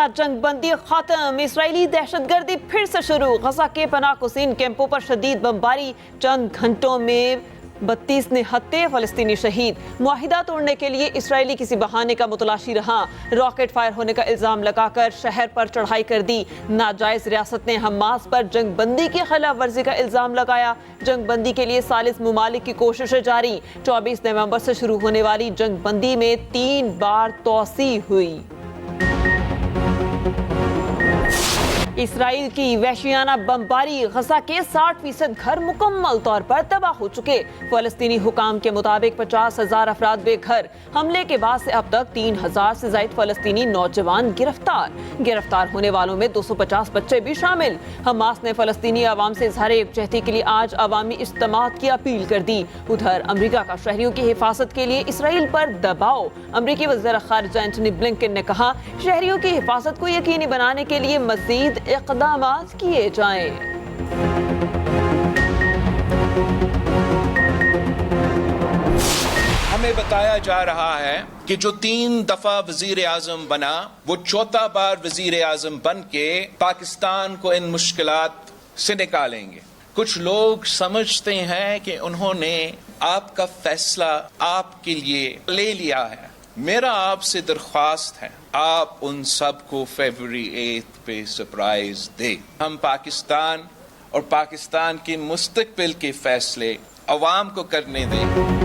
जंगबंदी खत्म, इसराइली दहशतगर्दी फिर से शुरू। गजा के पनाह गुज़ीन कैंपों पर शदीद बमबारी, चंद घंटों में 32 निहत्ते फलस्तीनी शहीद। मुआहिदा तोड़ने के लिए इसराइली किसी बहाने का मुतलाशी रहा। रॉकेट फायर होने का इल्जाम लगाकर शहर पर चढ़ाई कर दी। नाजायज रियासत ने हमास पर जंगबंदी की खिलाफ वर्जी का इल्जाम लगाया। जंगबंदी के लिए सालिस मुमालिक की कोशिशें जारी। 24 नवंबर से शुरू होने वाली जंगबंदी में 3 बार तोसी हुई। इसराइल की वहशियाना बमबारी, गजा के 60% घर मुकम्मल तौर पर तबाह हो चुके। फलस्तीनी हुकाम के मुताबिक 50,000 अफराद बेघर। हमले के बाद से अब तक 3,000 से ज्यादा फलस्तीनी नौजवान गिरफ्तार होने वालों में 250 बच्चे भी शामिल। हमास ने फलस्तीनी अवाम से इजहार यकजहती के लिए आज अवामी इज्तिमात की अपील कर दी। उधर अमरीका का शहरियों की हिफाजत के लिए इसराइल पर दबाव। अमरीकी वज़ीर ख़ारिजा एंटनी ब्लिंकन ने कहा, शहरियों की हिफाजत को यकीनी बनाने के लिए मज़ीद इक़दामात किए जाएं। हमें बताया जा रहा है कि जो 3 दफा वजीर आजम बना, वो 4था बार वजीर आजम बन के पाकिस्तान को इन मुश्किलात से निकालेंगे। कुछ लोग समझते हैं कि उन्होंने आपका फैसला आपके लिए ले लिया है। मेरा आपसे दरख्वास्त है, आप उन सब को फरवरी 8 पे सरप्राइज दे। हम पाकिस्तान और पाकिस्तान के मुस्तकबिल के फैसले अवाम को करने दें।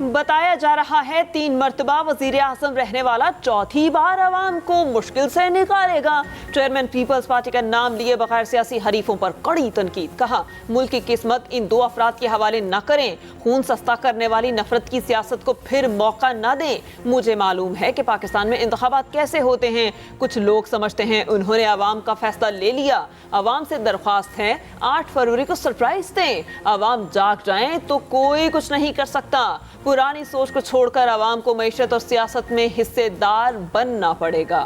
बताया जा रहा है 3 मरतबा वजीर आजम रहने वाला 4थी बार अवाम को मुश्किल से निकालेगा। चेयरमैन पीपल्स पार्टी का नाम लिए बगैर सियासी हरीफों पर कड़ी तनकीद। कहा, मुल्क की किस्मत इन 2 अफराद के हवाले न करें। खून सस्ता करने वाली नफरत की सियासत को फिर मौका न दें। मुझे मालूम है कि पाकिस्तान में इंतखाबात कैसे होते हैं। कुछ लोग समझते हैं उन्होंने अवाम का फैसला ले लिया। अवाम से दरख्वास्त है 8 फरवरी को सरप्राइज दें। अवाम जाग जाएं तो कोई कुछ नहीं कर सकता। पुरानी सोच को छोड़कर अवाम को मईशत और सियासत में हिस्सेदार बनना पड़ेगा।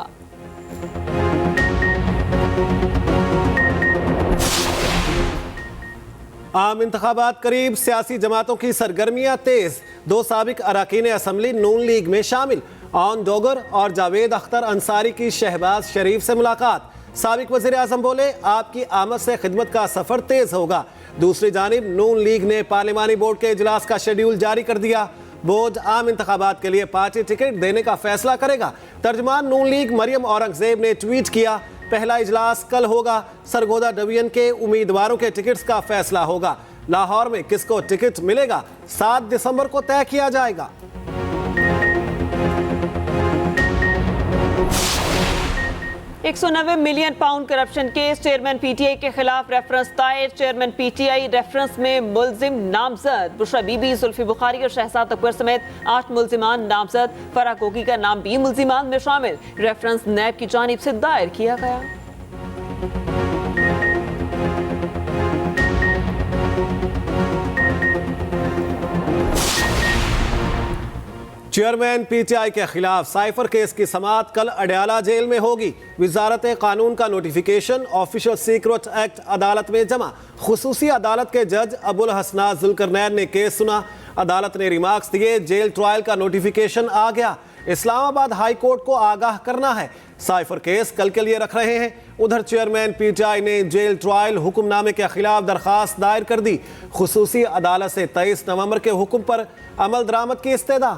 आम इंतखाबात करीब, सियासी जमातों की सरगर्मियां तेज। 2 साबिक अरकान असम्बली नून लीग में शामिल। ऑन डोगर और जावेद अख्तर अंसारी की शहबाज शरीफ से मुलाकात। साबिक वज़ीर आज़म बोले, आपकी आमद से खिदमत का सफर तेज होगा। दूसरी जानिब नून लीग ने पार्लिमानी बोर्ड के इजलास का शेड्यूल जारी कर दिया। बोर्ड आम इंतखाबात के लिए पार्टी टिकट देने का फैसला करेगा। तर्जमान नून लीग मरियम औरंगजेब ने ट्वीट किया, पहला इजलास कल होगा। सरगोदा डिवीजन के उम्मीदवारों के टिकट्स का फैसला होगा। लाहौर में किसको टिकट मिलेगा 7 दिसंबर को तय किया जाएगा। £190 million corruption case, chairman PTI के खिलाफ रेफरेंस दायर। चेयरमैन पीटीआई रेफरेंस में मुल्जिम नामजद। बुशरा बीबी, जुल्फी बुखारी और शहजाद अकबर समेत 8 मुल्जिमान नामजद। फराह कोकी का नाम भी मुल्जिमान में शामिल। रेफरेंस नैब की जानिब से दायर किया गया। चेयरमैन पीटीआई के खिलाफ साइफर केस की समाअत कल अडयाला जेल में होगी। वजारत कानून का नोटिफिकेशन ऑफिशियल सीक्रेट एक्ट अदालत में जमा। खुसूसी अदालत के जज अबुल हसनात जुल्करनैन ने केस सुना। अदालत ने रिमार्क्स दिए, जेल ट्रायल का नोटिफिकेशन आ गया। इस्लामाबाद हाई कोर्ट को आगाह करना है। साइफर केस कल के लिए रख रहे हैं। उधर चेयरमैन पीटीआई ने जेल ट्रायल हुक्मनामे के खिलाफ दरखास्त दायर कर दी। खुसूसी अदालत से 23 नवंबर के हुक्म पर अमल दरामद की इस्तेदा।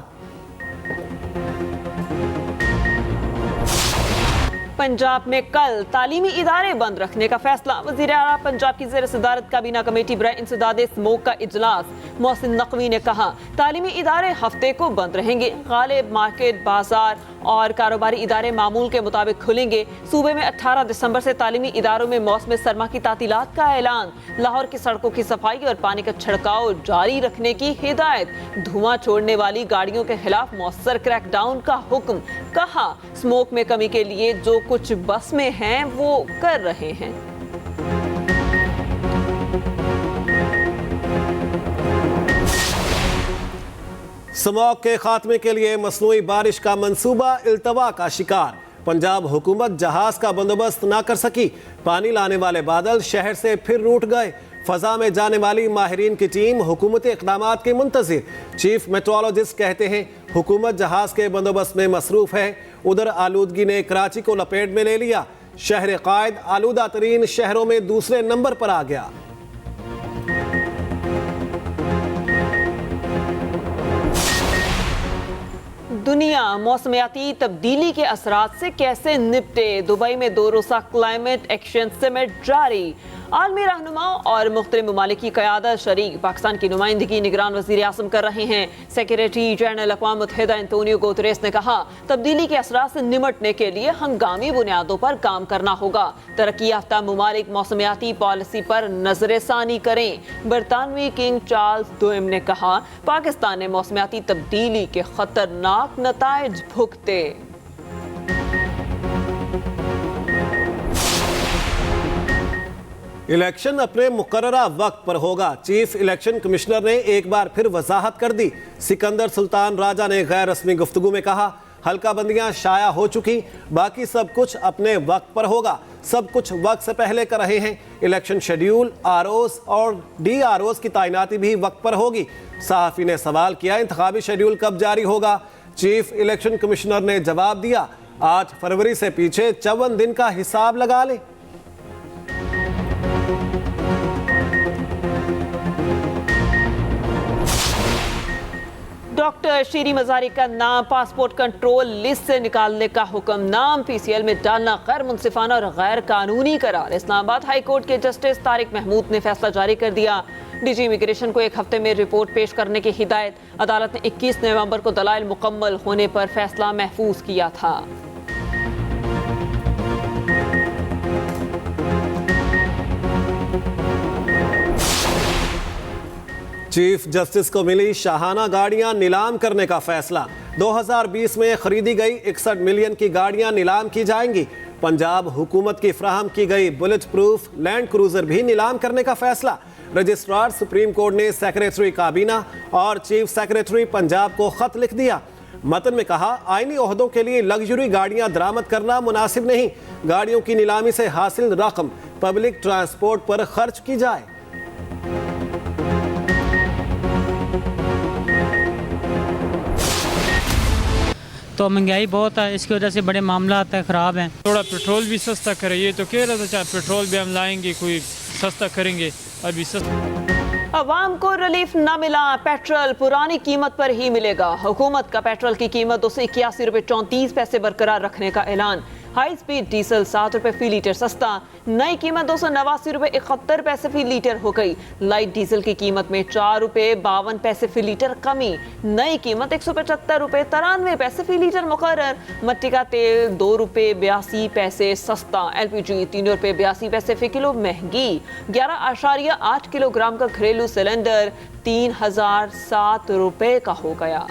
पंजाब में कल तालीमी इदारे बंद रखने का फैसला। वज़ीर आला पंजाब की ज़ेर सदारत काबीना कमेटी बराए इंसदाद स्मोक का इजलास। मोहसिन नकवी ने कहा, तालीमी इदारे हफ्ते को बंद रहेंगे। गालिब, मार्केट, बाजार और कारोबारी इदारे मामूल के मुताबिक खुलेंगे। सूबे में 18 दिसंबर से तालीमी इदारों में मौसम सरमा की तातीलात का ऐलान। लाहौर की सड़कों की सफाई और पानी का छिड़काव जारी रखने की हिदायत। धुआं छोड़ने वाली गाड़ियों के खिलाफ मौसर क्रैकडाउन का हुक्म। कहा, स्मोक में कमी के लिए जो कुछ बस में हैं वो कर रहे हैं। स्मॉग के खात्मे के लिए मसनूई बारिश का मंसूबा इल्तवा का शिकार। पंजाब हुकूमत जहाज का बंदोबस्त ना कर सकी। पानी लाने वाले बादल शहर से फिर रूठ गए। फजा में जाने वाली माहिरीन की टीम हुकूमती इक़दामात के मुंतज़िर। चीफ मेट्रोलॉजिस्ट कहते हैं हुकूमत जहाज के बंदोबस्त में मसरूफ है। उधर आलूदगी ने कराची को लपेट में ले लिया। शहर कायद आलूदा तरीन शहरों में दूसरे नंबर पर आ गया। दुनिया मौसमियाती तब्दीली के असरात से कैसे निपटे? दुबई में 2 रोज़ा क्लाइमेट एक्शन समिट जारी। आलमी रहनुमा और मुख्तलिफ ममालिक की क़यादत शरीक। पाकिस्तान की नुमाइंदगी निगरान वज़ीर आज़म कर रहे हैं। सेक्रेटरी जनरल अक़वाम मुत्तहिदा एंटोनियो गुतेरेस ने कहा, तब्दीली के असरात से निमटने के लिए हंगामी बुनियादों पर काम करना होगा। तरक्की याफ्ता ममालिक मौसमियाती पॉलिसी पर नजरसानी करें। बरतानवी किंग चार्ल्स II ने कहा, पाकिस्तान ने मौसमियाती तब्दीली के खतरनाक नताइज भुगते। इलेक्शन अपने मुकर्ररा वक्त पर होगा। चीफ इलेक्शन कमिश्नर ने एक बार फिर वजाहत कर दी। सिकंदर सुल्तान राजा ने गैर रस्मी गुफ्तगू में कहा, हल्का बंदियां शाया हो चुकी, बाकी सब कुछ अपने वक्त पर होगा। सब कुछ वक्त से पहले कर रहे हैं। इलेक्शन शेड्यूल, आरओस और DROs की तैनाती भी वक्त पर होगी। सहाफ़ी ने सवाल किया, इंतखाबी शेड्यूल कब जारी होगा? चीफ इलेक्शन कमिश्नर ने जवाब दिया, 8 फरवरी से पीछे 54 दिन का हिसाब लगा ले। डॉक्टर शीरी मजारी का नाम पासपोर्ट कंट्रोल लिस्ट से निकालने का हुक्म। नाम PCL में डालना गैर मुनसिफाना और गैर कानूनी करार। इस्लामाबाद हाई कोर्ट के जस्टिस तारिक महमूद ने फैसला जारी कर दिया। DG इमिग्रेशन को 1 हफ्ते में रिपोर्ट पेश करने की हिदायत। अदालत ने 21 नवंबर को दलाइल मुकम्मल होने पर फैसला महफूज किया था। चीफ जस्टिस को मिली शाहाना गाड़ियां नीलाम करने का फैसला। 2020 में खरीदी गई 61 मिलियन की गाड़ियां नीलाम की जाएंगी। पंजाब हुकूमत की फ्राहम की गई बुलेट प्रूफ लैंड क्रूजर भी नीलाम करने का फैसला। रजिस्ट्रार सुप्रीम कोर्ट ने सेक्रेटरी काबीना और चीफ सेक्रेटरी पंजाब को खत लिख दिया। मतन में कहा, आईनी ओहदों के लिए लग्जरी गाड़ियां दरामद करना मुनासिब नहीं। गाड़ियों की नीलामी से हासिल रकम पब्लिक ट्रांसपोर्ट पर खर्च की जाए। तो महंगाई बहुत है, इसकी वजह से बड़े मामला ख़राब हैं। थोड़ा पेट्रोल भी सस्ता करे, ये तो कह रहा था चाहे पेट्रोल भी हम लाएंगे, कोई सस्ता करेंगे, अभी सस्ता। अवाम को रिलीफ न मिला, पेट्रोल पुरानी कीमत पर ही मिलेगा। हुकूमत का पेट्रोल की कीमत 281 रुपये 34 पैसे बरकरार रखने का ऐलान। हाई स्पीड डीजल 7 रुपये फी लीटर सस्ता। नई कीमत 289 रुपये 71 पैसे फी लीटर हो गई। लाइट डीजल की कीमत में 4 रुपये 52 पैसे फी लीटर कमी। नई कीमत 175 रुपये 93 पैसे फी लीटर मुकर्रर। मट्टी का तेल 2 रुपये 82 पैसे सस्ता। LPG 3 रुपये 82 पैसे फी किलो महंगी। 11.8 किलोग्राम का घरेलू सिलेंडर 3007 रुपये का हो गया।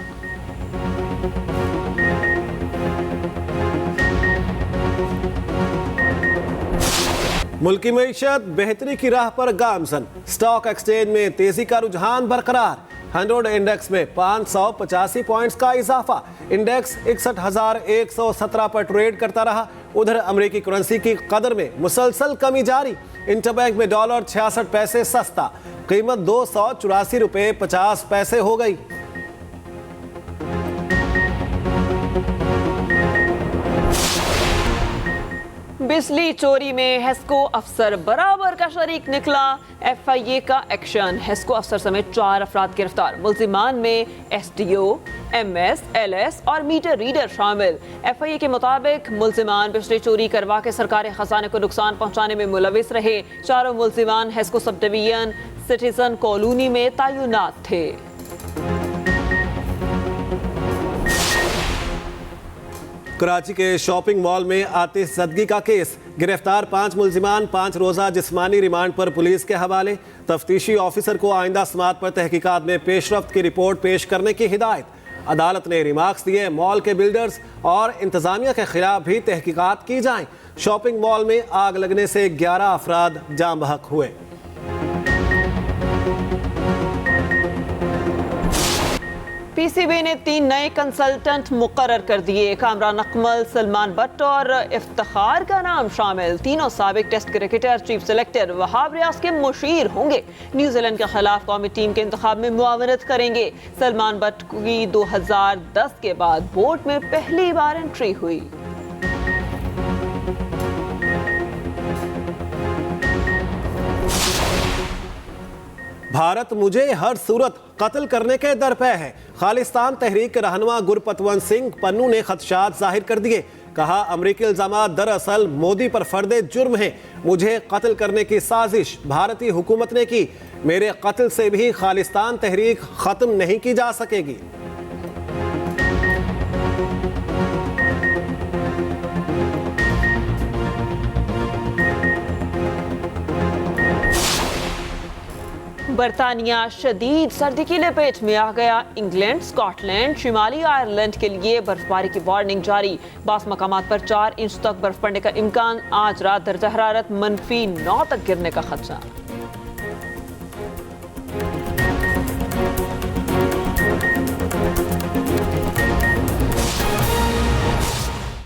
मुल्की मईशत बेहतरी की राह पर गामजन। स्टॉक एक्सचेंज में तेजी का रुझान बरकरार। 100 इंडेक्स में 585 पॉइंट्स का इजाफा। इंडेक्स 61,117 पर ट्रेड करता रहा। उधर अमेरिकी करेंसी की कदर में मुसलसल कमी जारी। इंटरबैंक में डॉलर 66 पैसे सस्ता। कीमत 284 रुपये 50 पैसे हो गई। बिजली चोरी में हेस्को अफसर बराबर का शरीक निकला। FIA का एक्शन। हेस्को अफसर समेत 4 अफराद गिरफ्तार। मुल्जिमान में SDO, MS, LS और मीटर रीडर शामिल। FIA के मुताबिक मुल्जिमान बिजली चोरी करवा के सरकारी खजाने को नुकसान पहुंचाने में मुलविस रहे। चारों मुल्जिमान HESCO sub division citizen colony में तैनात थे। कराची के शॉपिंग मॉल में आतिशज़दगी का केस। गिरफ्तार 5 मुल्जिमान 5 रोज़ा जिस्मानी रिमांड पर पुलिस के हवाले। तफ्तीशी ऑफिसर को आइंदा समात पर तहकीकात में पेशरफ्त की रिपोर्ट पेश करने की हिदायत। अदालत ने रिमार्क्स दिए, मॉल के बिल्डर्स और इंतजामिया के खिलाफ भी तहकीकात की जाएं। शॉपिंग मॉल में आग लगने से 11 अफराद जाम बहक हुए। पीसीबी ने 3 नए कंसल्टेंट मुकर्रर कर दिए। कामरान अकमल, सलमान भट्ट और इफ्तिखार का नाम शामिल। तीनों साबिक test cricketer chief selector Wahab Riaz के मुशीर होंगे। न्यूजीलैंड के खिलाफ कौमी टीम के इंतखाब में मुआवनत करेंगे। सलमान भट्ट की 2010 के बाद बोर्ड में पहली बार एंट्री हुई। भारत मुझे हर सूरत कत्ल करने के दर पे है। खालिस्तान तहरीक के रहनुमा गुरपतवंत सिंह पन्नू ने खदशात जाहिर कर दिए। कहा, अमरीकी इल्जामात दरअसल मोदी पर फर्दे जुर्म है। मुझे कत्ल करने की साजिश भारतीय हुकूमत ने की। मेरे कत्ल से भी खालिस्तान तहरीक खत्म नहीं की जा सकेगी। बरतानिया शदीद सर्दी की लपेट में आ गया। इंग्लैंड, स्कॉटलैंड, शिमाली आयरलैंड के लिए बर्फबारी की वार्निंग जारी। बास मकामात पर 4 इंच तक बर्फ पड़ने का इम्कान। आज रात दर्जा हरारत -9 तक गिरने का खदशा।